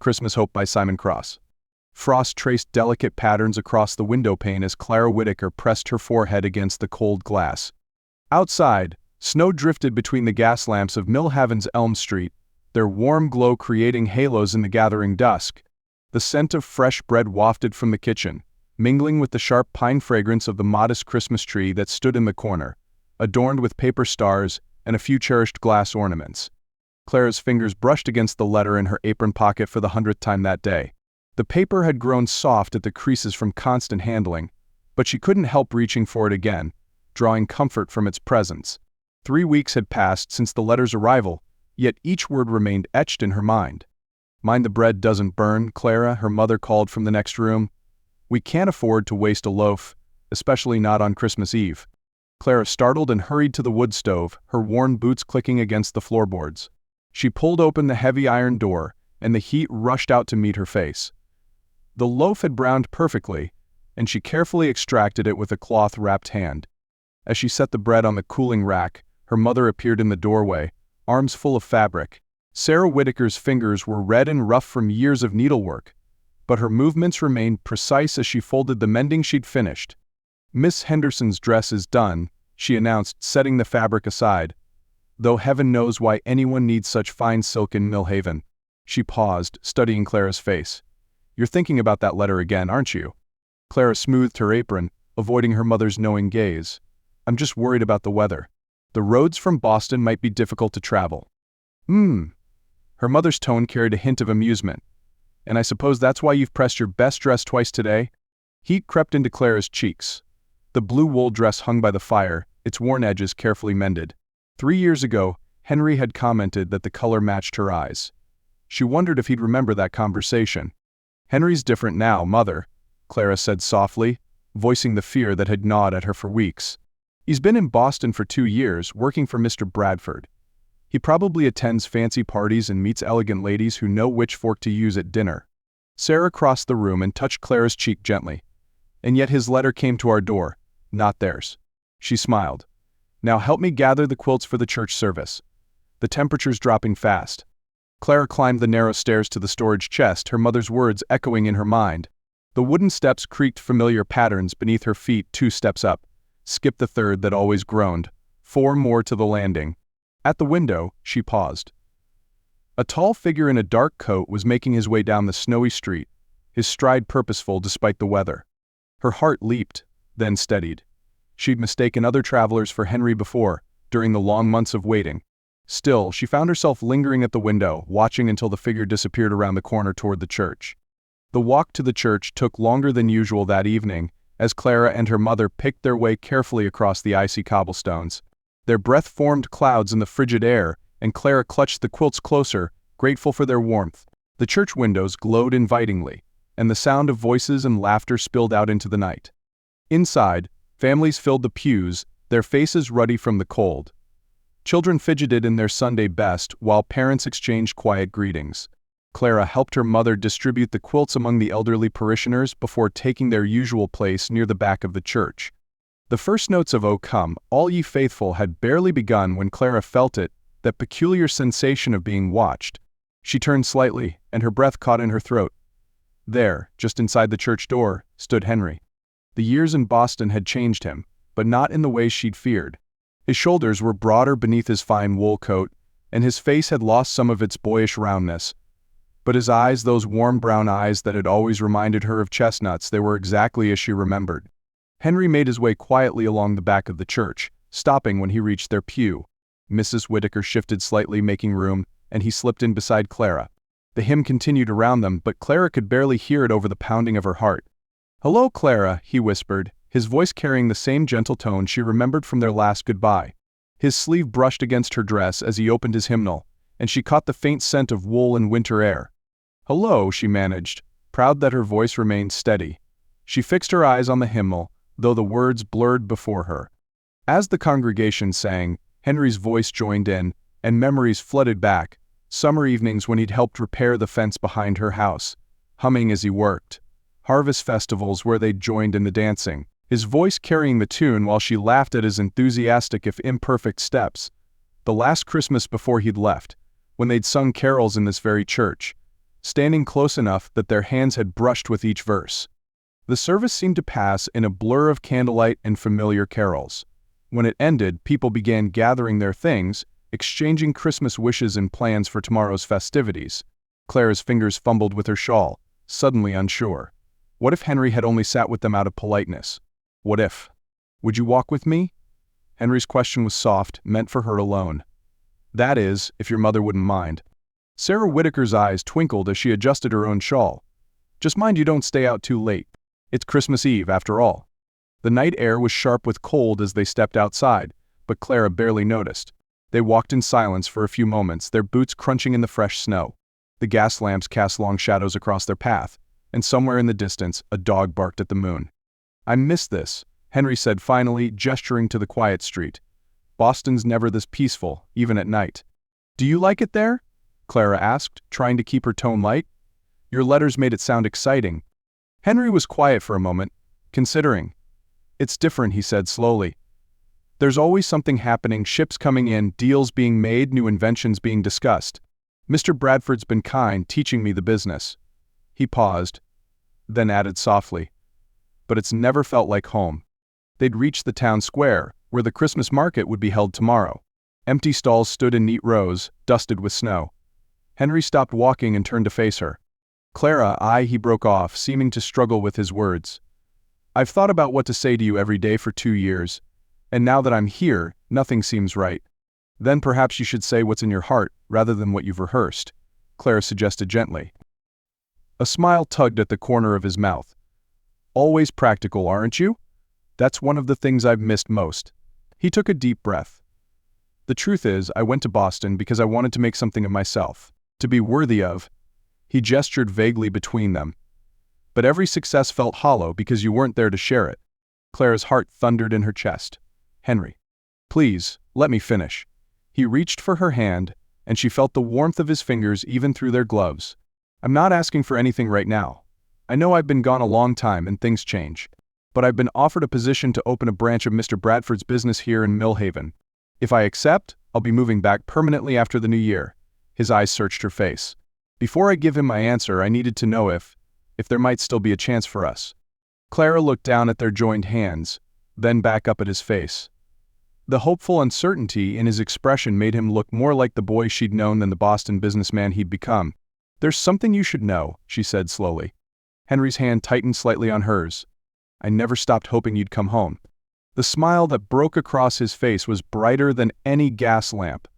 Christmas Hope by Simon Cross. Frost traced delicate patterns across the window pane as Clara Whittaker pressed her forehead against the cold glass. Outside, snow drifted between the gas lamps of Millhaven's Elm Street, their warm glow creating halos in the gathering dusk. The scent of fresh bread wafted from the kitchen, mingling with the sharp pine fragrance of the modest Christmas tree that stood in the corner, adorned with paper stars and a few cherished glass ornaments. Clara's fingers brushed against the letter in her apron pocket for the 100th time that day. The paper had grown soft at the creases from constant handling, but she couldn't help reaching for it again, drawing comfort from its presence. 3 weeks had passed since the letter's arrival, yet each word remained etched in her mind. "Mind the bread doesn't burn, Clara," her mother called from the next room. "We can't afford to waste a loaf, especially not on Christmas Eve." Clara startled and hurried to the wood stove, her worn boots clicking against the floorboards. She pulled open the heavy iron door, and the heat rushed out to meet her face. The loaf had browned perfectly, and she carefully extracted it with a cloth-wrapped hand. As she set the bread on the cooling rack, her mother appeared in the doorway, arms full of fabric. Sarah Whittaker's fingers were red and rough from years of needlework, but her movements remained precise as she folded the mending she'd finished. "Miss Henderson's dress is done," she announced, setting the fabric aside. "Though heaven knows why anyone needs such fine silk in Millhaven." She paused, studying Clara's face. "You're thinking about that letter again, aren't you?" Clara smoothed her apron, avoiding her mother's knowing gaze. "I'm just worried about the weather. The roads from Boston might be difficult to travel." Her mother's tone carried a hint of amusement. "And I suppose that's why you've pressed your best dress twice today?" Heat crept into Clara's cheeks. The blue wool dress hung by the fire, its worn edges carefully mended. 3 years ago, Henry had commented that the color matched her eyes. She wondered if he'd remember that conversation. "Henry's different now, Mother," Clara said softly, voicing the fear that had gnawed at her for weeks. "He's been in Boston for 2 years, working for Mr. Bradford. He probably attends fancy parties and meets elegant ladies who know which fork to use at dinner." Sarah crossed the room and touched Clara's cheek gently. "And yet his letter came to our door, not theirs." She smiled. "Now help me gather the quilts for the church service. The temperature's dropping fast." Clara climbed the narrow stairs to the storage chest, her mother's words echoing in her mind. The wooden steps creaked familiar patterns beneath her feet. 2 steps up. Skip the 3rd that always groaned. 4 more to the landing. At the window, she paused. A tall figure in a dark coat was making his way down the snowy street, his stride purposeful despite the weather. Her heart leaped, then steadied. She'd mistaken other travelers for Henry before, during the long months of waiting. Still, she found herself lingering at the window, watching until the figure disappeared around the corner toward the church. The walk to the church took longer than usual that evening, as Clara and her mother picked their way carefully across the icy cobblestones. Their breath formed clouds in the frigid air, and Clara clutched the quilts closer, grateful for their warmth. The church windows glowed invitingly, and the sound of voices and laughter spilled out into the night. Inside, families filled the pews, their faces ruddy from the cold. Children fidgeted in their Sunday best, while parents exchanged quiet greetings. Clara helped her mother distribute the quilts among the elderly parishioners before taking their usual place near the back of the church. The first notes of "O Come, All Ye Faithful" had barely begun when Clara felt it, that peculiar sensation of being watched. She turned slightly, and her breath caught in her throat. There, just inside the church door, stood Henry. The years in Boston had changed him, but not in the way she'd feared. His shoulders were broader beneath his fine wool coat, and his face had lost some of its boyish roundness. But his eyes, those warm brown eyes that had always reminded her of chestnuts, they were exactly as she remembered. Henry made his way quietly along the back of the church, stopping when he reached their pew. Mrs. Whittaker shifted slightly, making room, and he slipped in beside Clara. The hymn continued around them, but Clara could barely hear it over the pounding of her heart. "Hello, Clara," he whispered, his voice carrying the same gentle tone she remembered from their last goodbye. His sleeve brushed against her dress as he opened his hymnal, and she caught the faint scent of wool and winter air. "Hello," she managed, proud that her voice remained steady. She fixed her eyes on the hymnal, though the words blurred before her. As the congregation sang, Henry's voice joined in, and memories flooded back, summer evenings when he'd helped repair the fence behind her house, humming as he worked. Harvest festivals where they'd joined in the dancing, his voice carrying the tune while she laughed at his enthusiastic if imperfect steps. The last Christmas before he'd left, when they'd sung carols in this very church, standing close enough that their hands had brushed with each verse. The service seemed to pass in a blur of candlelight and familiar carols. When it ended, people began gathering their things, exchanging Christmas wishes and plans for tomorrow's festivities. Clara's fingers fumbled with her shawl, suddenly unsure. What if Henry had only sat with them out of politeness? What if? Would you walk with me? Henry's question was soft, meant for her alone. That is, if your mother wouldn't mind. Sarah Whitaker's eyes twinkled as she adjusted her own shawl. Just mind you don't stay out too late. It's Christmas Eve, after all. The night air was sharp with cold as they stepped outside, but Clara barely noticed. They walked in silence for a few moments, their boots crunching in the fresh snow. The gas lamps cast long shadows across their path, and somewhere in the distance, a dog barked at the moon. I miss this, Henry said finally, gesturing to the quiet street. Boston's never this peaceful, even at night. Do you like it there? Clara asked, trying to keep her tone light. Your letters made it sound exciting. Henry was quiet for a moment, considering. It's different, he said slowly. There's always something happening, ships coming in, deals being made, new inventions being discussed. Mr. Bradford's been kind, teaching me the business. He paused, then added softly. But it's never felt like home. They'd reached the town square, where the Christmas market would be held tomorrow. Empty stalls stood in neat rows, dusted with snow. Henry stopped walking and turned to face her. Clara, he broke off, seeming to struggle with his words. I've thought about what to say to you every day for 2 years, and now that I'm here, nothing seems right. Then perhaps you should say what's in your heart, rather than what you've rehearsed, Clara suggested gently. A smile tugged at the corner of his mouth. Always practical, aren't you? That's one of the things I've missed most. He took a deep breath. The truth is, I went to Boston because I wanted to make something of myself, to be worthy of. He gestured vaguely between them. But every success felt hollow because you weren't there to share it. Clara's heart thundered in her chest. Henry, please, let me finish. He reached for her hand, and she felt the warmth of his fingers even through their gloves. I'm not asking for anything right now. I know I've been gone a long time and things change. But I've been offered a position to open a branch of Mr. Bradford's business here in Millhaven. If I accept, I'll be moving back permanently after the new year. His eyes searched her face. Before I give him my answer, I needed to know if there might still be a chance for us. Clara looked down at their joined hands, then back up at his face. The hopeful uncertainty in his expression made him look more like the boy she'd known than the Boston businessman he'd become. There's something you should know, she said slowly. Henry's hand tightened slightly on hers. I never stopped hoping you'd come home. The smile that broke across his face was brighter than any gas lamp.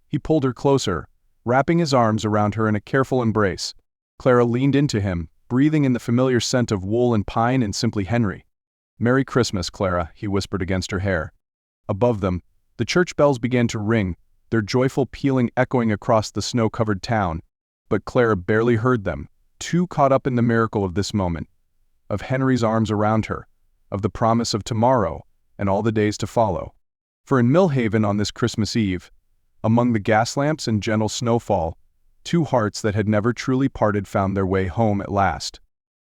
He pulled her closer, wrapping his arms around her in a careful embrace. Clara leaned into him, breathing in the familiar scent of wool and pine and simply Henry. Merry Christmas, Clara, he whispered against her hair. Above them, the church bells began to ring, their joyful pealing echoing across the snow-covered town. But Clara barely heard them, too caught up in the miracle of this moment. Of Henry's arms around her, of the promise of tomorrow and all the days to follow. For in Millhaven on this Christmas Eve, among the gas lamps and gentle snowfall, 2 hearts that had never truly parted found their way home at last.